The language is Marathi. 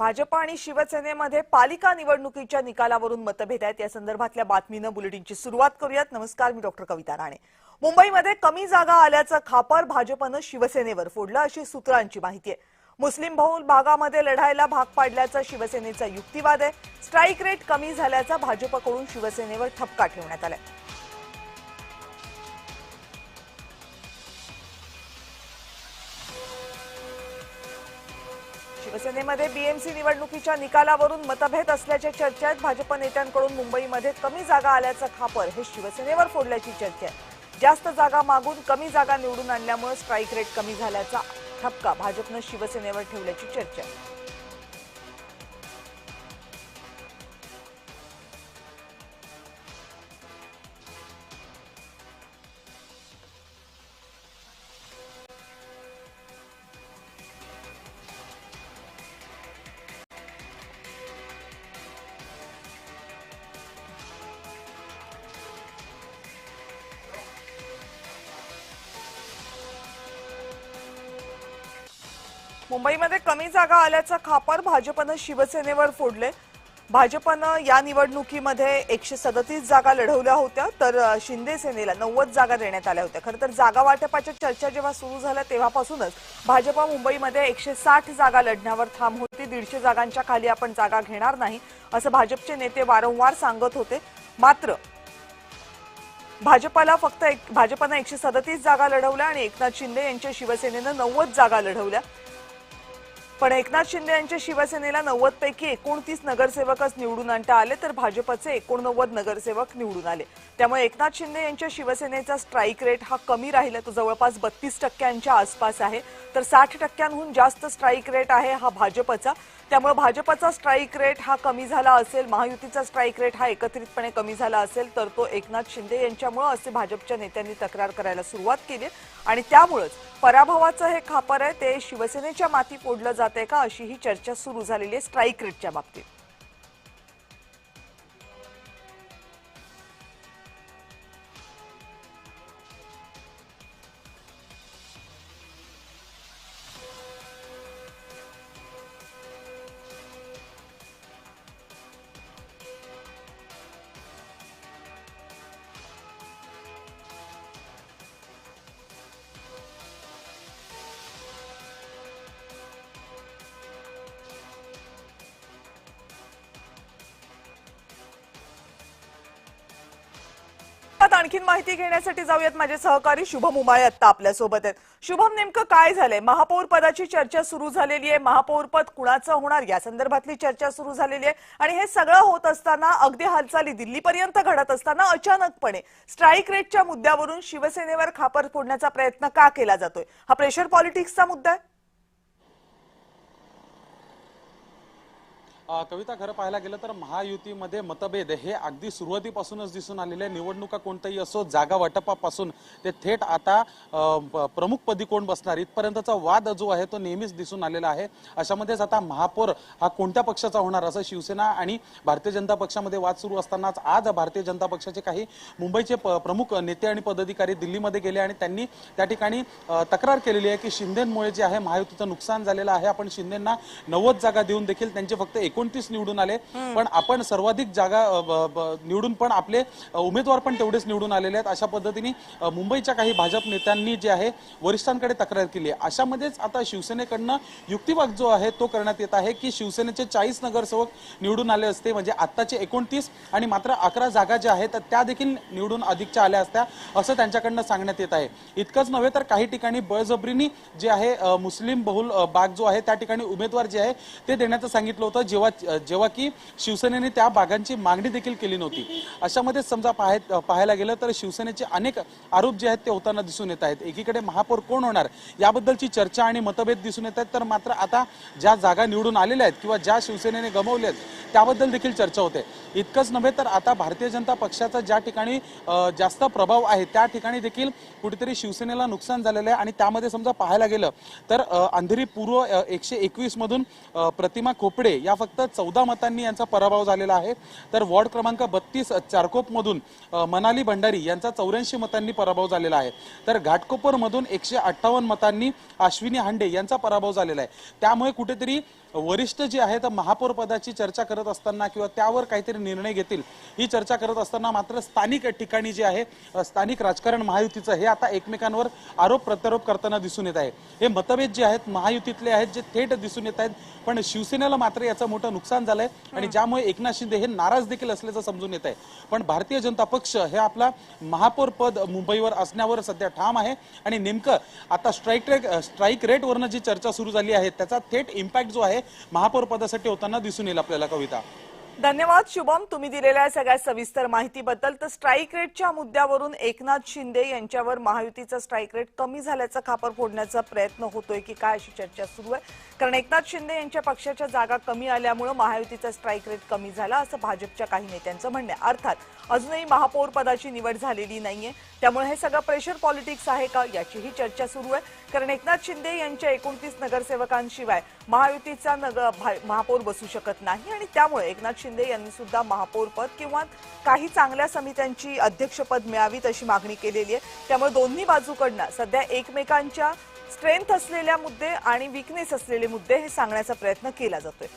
भाजप आणि शिवसेनेमध्ये पालिका निवडणुकीच्या निकालावरून मतभेद आहेत। या संदर्भातल्या बातमीनं बुलेटिनची सुरुवात करूयात। नमस्कार, मी डॉक्टर कविता राणे। मुंबईमध्ये कमी जागा आल्याचं खापर भाजपनं शिवसेनेवर फोडलं अशी सूत्रांची माहिती आहे। मुस्लिम बहुल भागामध्ये लढायला भाग पाडल्याचा शिवसेनेचा युक्तिवाद आहे। स्ट्राईक रेट कमी झाल्याचा भाजपकडून शिवसेनेवर ठपका ठेवण्यात आलाय। शिवसेनेमध्ये बीएमसी निवडणुकीच्या निकालावरून मतभेद असल्याच्या चर्चा आहेत। भाजप नेत्यांकडून मुंबईमध्ये कमी जागा आल्याचं खापर हे शिवसेनेवर फोडल्याची चर्चा आहे। जास्त जागा मागून कमी जागा निवडून आणल्यामुळे स्ट्राईक रेट कमी झाल्याचा ठपका भाजपनं शिवसेनेवर ठेवल्याची चर्चा आहे। मुंबईमध्ये कमी जागा आल्याचं खापर भाजपनं शिवसेनेवर फोडले। भाजपनं या निवडणुकीमध्ये 137 जागा लढवल्या होत्या, तर शिंदे सेनेला 90 जागा देण्यात आल्या होत्या। खरं तर जागा वाटपाच्या चर्चा जेव्हा सुरू झाल्या तेव्हापासूनच भाजप मुंबईमध्ये 160 जागा लढण्यावर ठाम होती। 150 जागांच्या खाली आपण जागा घेणार नाही असं भाजपचे नेते वारंवार सांगत होते। मात्र भाजपनं 137 जागा लढवल्या आणि एकनाथ शिंदे यांच्या शिवसेनेनं 90 जागा लढवल्या। पण एकनाथ शिंदे यांच्या शिवसेनेला 90 पैकी 29 नगरसेवकच निवडून आणता आले, तर भाजपचे 89 नगरसेवक निवडून आले। त्यामुळे एकनाथ शिंदे यांच्या शिवसेनेचा स्ट्राईक रेट हा कमी राहिला, तो जवळपास 32% आसपास आहे, तर 60%हून जास्त स्ट्राईक रेट आहे हा भाजपचा। त्यामुळे भाजपचा स्ट्राईक रेट हा कमी झाला असेल, महायुतीचा स्ट्राईक रेट हा एकत्रितपणे कमी झाला असेल, तर तो एकनाथ शिंदे यांच्यामुळे असे भाजपच्या नेत्यांनी तक्रार करायला सुरुवात केली आणि त्यामुळेच पराभवाचं हे खापर आहे ते शिवसेनेच्या माती फोडलं जाते का अशी ही चर्चा सुरू झालेली आहे स्ट्राईक रेटच्या बाबतीत। आणखीन माहिती घेण्यासाठी जाऊयात, माझे सहकारी शुभम उमाळे आता आपल्या सोबत आहेत। शुभम, नेमकं काय झालंय? महापौर पदाची चर्चा सुरू झालेली आहे, महापौर पद कुणाचं होणार या संदर्भातली चर्चा सुरू झालेली आहे आणि हे सगळं होत असताना, अगदी हालचाली दिल्लीपर्यंत घडत असताना अचानकपणे स्ट्राईक रेटच्या मुद्द्यावरून शिवसेनेवर खापर फोडण्याचा प्रयत्न का केला जातोय? हा प्रेशर पॉलिटिक्सचा मुद्दा आहे? कविता, खरं पाहायला गेलं तर महायुतीमध्ये मतभेद हे अगदी सुरुवातीपासूनच दिसून आलेले। निवडणुका कोणताही असो, जागा वाटपापासून ते थेट आता प्रमुख पदी कोण बसणार इथपर्यंतचा वाद जो आहे तो नेहमीच दिसून आलेला आहे। अशामध्येच आता महापौर हा कोणत्या पक्षाचा होणार असं शिवसेना आणि भारतीय जनता पक्षामध्ये वाद सुरू असतानाच आज भारतीय जनता पक्षाचे काही मुंबईचे प्रमुख नेते आणि पदाधिकारी दिल्लीमध्ये गेले आणि त्यांनी त्या ठिकाणी तक्रार केलेली आहे की शिंदेंमुळे जे आहे महायुतीचं नुकसान झालेलं आहे। आपण शिंदेंना 90 जागा देऊन देखील त्यांचे फक्त 29 निवडून आले, पण आपण सर्वाधिक जागा निवडून पण आपले उमेदवार पण तेवढेच निवडून आलेले आहेत। अशा पद्धतीने मुंबईच्या काही भाजप नेत्यांनी जे आहे वरिष्ठांकडे तक्रार केली आहे। अशामध्येच आता शिवसेनेकडनं युक्तिवाद जो आहे तो करण्यात येत आहे की शिवसेनेचे 40 नगरसेवक निवडून आले असते, म्हणजे आत्ताचे 29 आणि मात्र 11 जागा ज्या आहेत त्या देखील निवडून अधिकच्या आल्या असत्या असं त्यांच्याकडनं सांगण्यात येत आहे। इतकंच नव्हे तर काही ठिकाणी बळजबरीने जे आहे मुस्लिम बहुल भाग जो आहे त्या ठिकाणी उमेदवार जे आहे ते देण्याचं सांगितलं होतं, जेव्हा की शिवसेनेने त्या भागांची मागणी देखील केली नव्हती। अशामध्ये समजा पाहायला गेलं तर शिवसेनेचे अनेक आरोप जे आहेत ते होताना दिसून येत आहेत। एकीकडे महापौर कोण होणार याबद्दलची चर्चा आणि मतभेद दिसून येत आहेत, तर मात्र आता ज्या जागा निवडून आलेल्या आहेत किंवा ज्या शिवसेनेने गमावल्या आहेत त्याबद्दल देखील चर्चा होते। इतकंच नव्हे तर आता भारतीय जनता पक्षाचा ज्या ठिकाणी जास्त प्रभाव आहे त्या ठिकाणी देखील कुठेतरी शिवसेनेला नुकसान झालेलं आहे आणि त्यामध्ये समजा पाहायला गेलं तर अंधेरी पूर्व 121 मधून प्रतिमा खोपडे या फक्त 14 मतांनी यांचा पराभव झालेला आहे, तर वॉर्ड क्रमांक 32 चारकोप मधून मनाली भंडारी यांचा 84 मतांनी पराभव झालेला आहे, तर घाटकोपर मधून 158 मतांनी अश्विनी हांडे यांचा पराभव झालेला आहे। त्यामुळे कुठेतरी वरिष्ठ जे आहेत महापौर पदाची चर्चा करत असताना किंवा त्यावर काहीतरी निर्णय घेतील ही चर्चा करत असताना मात्र स्थानिक ठिकाणी जे आहे स्थानिक राजकारण महायुतीचं हे आता एकमेकांवर आरोप प्रत्यारोप करताना दिसून येत आहे। हे मतभेद जे आहेत महायुतीतले आहेत जे थेट दिसून येत आहेत, पण शिवसेनेला मात्र याचं मोठं नुकसान झालंय आणि ज्यामुळे एकनाथ शिंदे हे नाराज देखील असल्याचं समजून येत आहे। पण भारतीय जनता पक्ष हे आपला महापौर पद मुंबईवर असण्यावर सध्या ठाम आहे आणि नेमकं आता स्ट्राईक रेटवरनं जी चर्चा सुरू झाली आहे त्याचा थेट इम्पॅक्ट जो आहे महापौर पदासाठी होताना दिसून येईल आपल्याला। कविता, धन्यवाद शुभम, तुम्ही दिलेल्या सगळ्या सविस्तर माहितीबद्दल। तर स्ट्राईक रेटच्या मुद्द्यावरून एकनाथ शिंदे यांच्यावर महायुतीचा स्ट्राईक रेट कमी झाल्याचा खापर फोडण्याचा प्रयत्न होतोय की काय अशी चर्चा सुरू आहे, कारण एकनाथ शिंदे यांच्या पक्षाच्या जागा कमी आल्यामुळे महायुतीचा स्ट्राईक रेट कमी झाला असं भाजपच्या काही नेत्यांचं म्हणणं आहे। अर्थात अजूनही महापौर पदाची निवड झालेली नाहीये, त्यामुळे हे सगळं प्रेशर पॉलिटिक्स आहे का याचीही चर्चा सुरू आहे, कारण एकनाथ शिंदे यांच्या 29 नगरसेवकांशिवाय महायुतीचा महापौर बसू शकत नाही आणि त्यामुळे एकनाथ शिंदे यांनी सुद्धा महापौर पद किंवा काही चांगल्या समित्यांची अध्यक्षपद मिळावीत अशी मागणी केलेली आहे। त्यामुळे दोन्ही बाजूकडनं सध्या एकमेकांच्या स्ट्रेंथ असलेल्या मुद्दे आणि वीकनेस असलेले मुद्दे हे सांगण्याचा प्रयत्न केला जातोय।